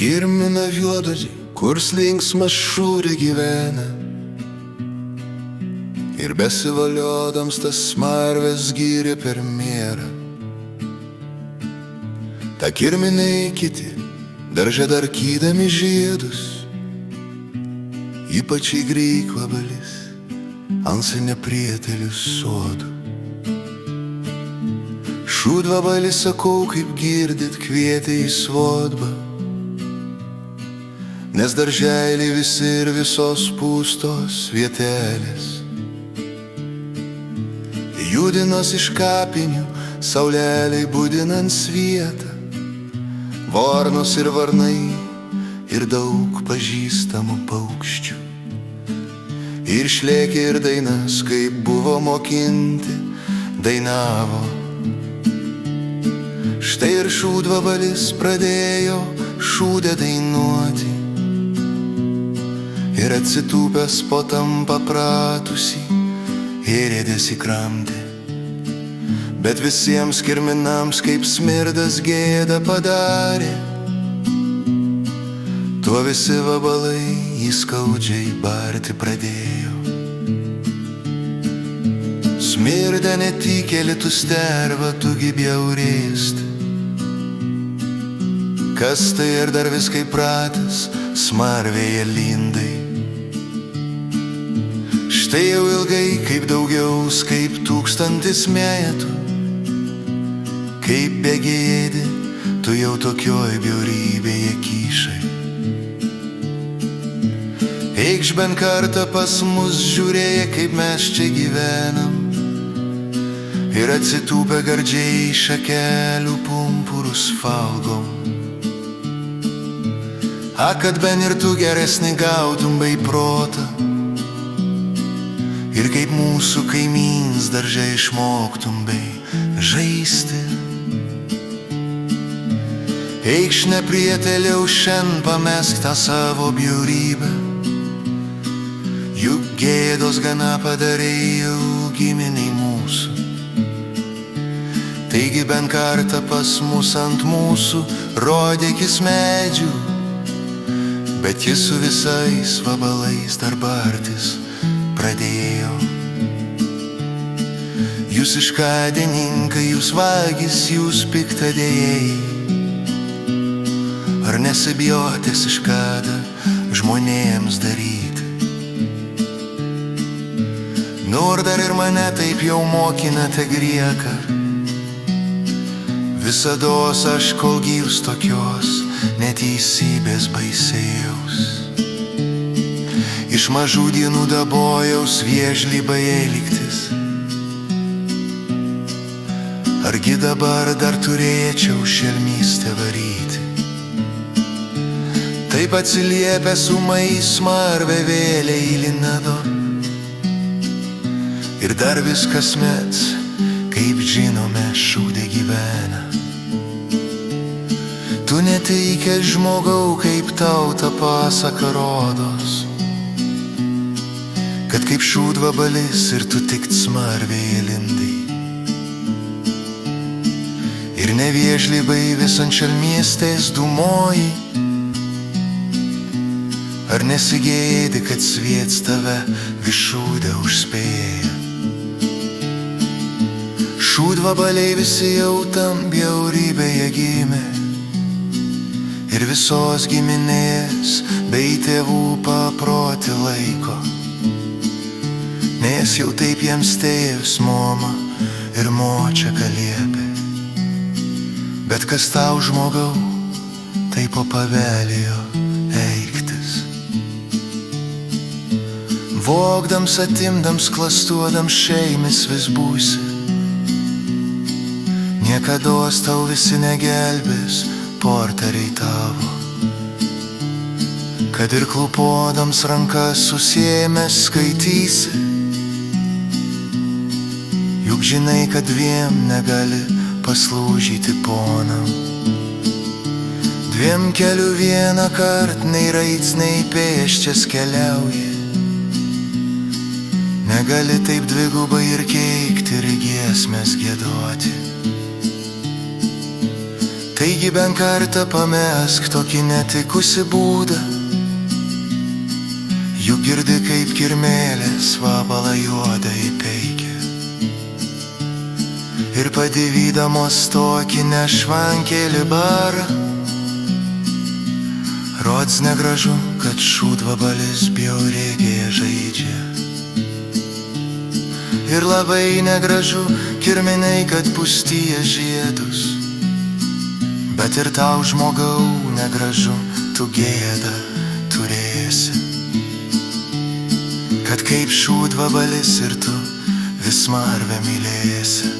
Kirmina juododį, kurs linksmas šūrė gyvena, ir besivaliodams tas smarvės gyrė per mierą. Ta kirminiai kiti, darže darkydami žiedus, ypač į greikvabalis, ansa neprietelius sodų. Šūdvabalį sakau, kaip girdit, kvietė į svodbą, nes darželiai visi ir visos pūstos vietelės. Judinos iš kapinių, sauleliai budinant svietą, varnos ir varnai ir daug pažįstamų paukščių. Ir šlėkė ir dainas, kaip buvo mokinti, dainavo. Štai ir šūdvabalis pradėjo šūdę dainuoti, ir atsitūpęs po tam papratusį ėrėdės įkramtė. Bet visiems kirminams kaip smirdas gėda padarė, tuo visi vabalai jį skaudžiai barti pradėjo. Smirda netikėlį tu sterva, tu gi bjaurėsti. Kas tai ir dar vis kaip pratas, smarvėje lindai. Štai jau ilgai, kaip daugiaus, kaip 1000 metų, kaip begėdi, tu jau tokioj bjaurybėje kyšai. Eikš bent kartą pas mus žiūrėję, kaip mes čia gyvenam, ir atsitūpę gardžiai šakelių pumpurus valgom. A, kad ben ir tu geresnį gautum bei protą, ir kaip mūsų kaimyns darže išmoktum bei žaisti. Eikš neprieteliau šiandien pamesk tą savo bjaurybę, juk gėdos gana padarei jau giminiai mūsų. Taigi bent kartą pas mus ant mūsų rodykis medžių, bet jis su visais vabalais dar bartis pradėjo. Jūs iškadininkai, jūs vagis, jūs piktadėjai, ar nesibijotės iškadą žmonėms daryti? Nor dar ir mane taip jau mokinate grieką, visados aš kol gyvs tokios neteisybės baisėjaus. Iš mažų dienų dabojaus viežlį baėliktis, argi dabar dar turėčiau šelmystę varyti? Taip atsiliepęs ūmai smarvė vėlė įlinado, ir dar vis kasmet, kaip žinome, šūdė gyvena. Tu neteikęs žmogau, kaip tau ta pasaka rodos, kad kaip šūdvabalis ir tu tik smarvėje lindai. Ir neviežlį bai visant šelmystės dūmoji, ar nesigėdi, kad sviets tave višūdę užspėja? Šūdvabaliai visi jau tam bjaurybėje gimė, ir visos giminės bei tėvų paproti laiko, nes jau taip jiems tėvs, mama ir močiaka liepė. Bet kas tau, žmogau, tai po pavelėjo eiktis. Vogdams, atimdams, klastuodams šeimis vis būsi, niekados tau visi negelbės porteriai tavo. Kad ir klupodams rankas susiėmęs skaitysi, juk žinai, kad dviem negali paslūžyti ponam. Dviem kelių vieną kart, nei raids, nei pėsčias keliauji. Negali taip dvigubai ir keikti ir giesmės giedoti. Taigi bent kartą pamesk tokį netikusi būdą. Juk girdi kaip kirmėlės vabalą juodą įpeikia. Ir padivydamos tokį nešvankėlį barą, rods negražu, kad šūdvabalis bjaurėgėje žaidžia. Ir labai negražu kirminiai, kad pustyja žiedus. Bet ir tau, žmogau, negražu, tu gėdą turėsi. Kad kaip šūdvabalis ir tu vis marvę mylėsi.